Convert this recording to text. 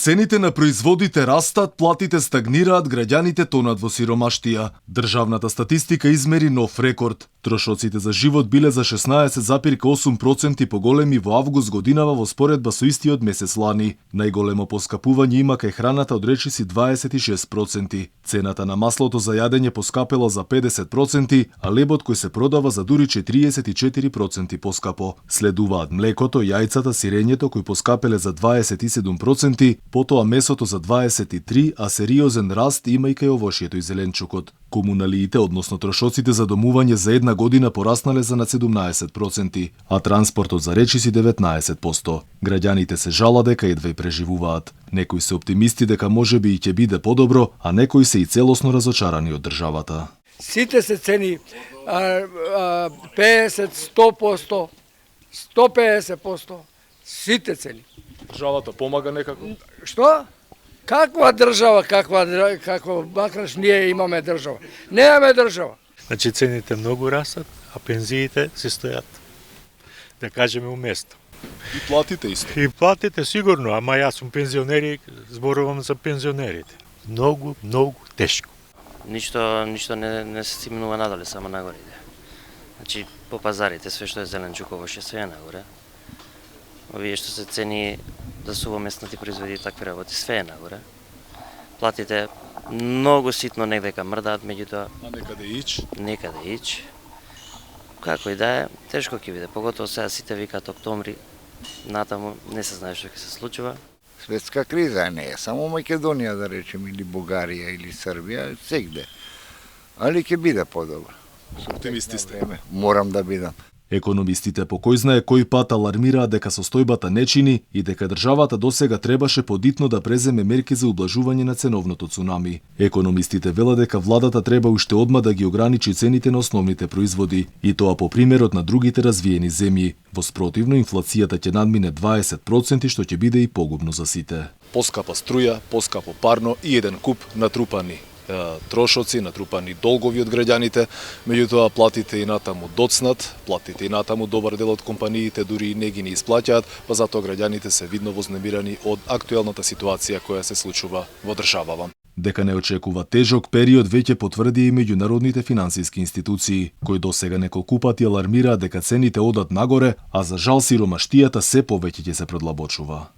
Цените на производите растат, платите стагнираат, граѓаните тонат во сиромаштија. Државната статистика измери нов рекорд. Трошоците за живот биле за 16,8% поголеми во август годинава во споредба со истиот месец лани. Најголемо поскапување има кај храната од речиси 26%. Цената на маслото за јадење поскапела за 50%, а лебот кој се продава за дури 44% поскапо. Следуваат млекото, јајцата, сирењето кои поскапеле за 27%, потоа месото за 23%, а сериозен раст има и кај овошјето и зеленчукот. Комуналиите, односно трошоците за домување за една година пораснале за над 17%, а транспортот за речиси 19%. Граѓаните се жала дека едва и преживуваат. Некои се оптимисти дека можеби и ќе биде подобро, а некои се и целосно разочарани од државата. Сите се цени 50, 100%, 150%, сите цени. Државата помага некако? Што? Каква држава, каква макраш ние имаме држава? Немаме држава. Значи цените многу растат, а пензиите се стојат. Да кажеме уместо. И платите исто? И платите сигурно, ама јас сум пензионер и зборувам за пензионерите. Многу тешко. Ништо не се стимнува надоле, само нагоре иде. Значи по пазарите све што е зеленчуково што све е нагоре. Овие што се цени за сувоместнати производи и такви работи, све е нагоре. Платите многу ситно негдека мрдаат, меѓутоа... А некаде ич? Некаде ич. Како и да е, тешко ќе биде, поготово сега сите викаат октомври, натаму не се знае што ќе се случува. Светска криза не е само Македонија, да речем, или Бугарија, или Србија, сегде. Али ќе биде подобро. Оптимисти сте. Морам да бидам. Економистите по кој знае кој пат алармираат дека состојбата не чини и дека државата досега требаше подитно да преземе мерки за ублажување на ценовното цунами. Економистите велат дека владата треба уште одма да ги ограничи цените на основните производи, и тоа по примерот на другите развиени земји. Во спротивно, инфлацијата ќе надмине 20%, што ќе биде и погубно за сите. Поскапа струја, поскапо парно и еден куп натрупани трошоци, натрупани долгови од граѓаните, меѓутоа платите и натаму доцнат, платите и натаму добар дел од компаниите дури и не ги не исплаќаат, па затоа граѓаните се видно вознемирани од актуелната ситуација која се случува во државава. Дека не очекува тежок период веќе потврди и меѓународните финансиски институции, кои досега неколку пати алармираат дека цените одат нагоре, а за жал сиромаштијата се повеќе ќе се продлабочува.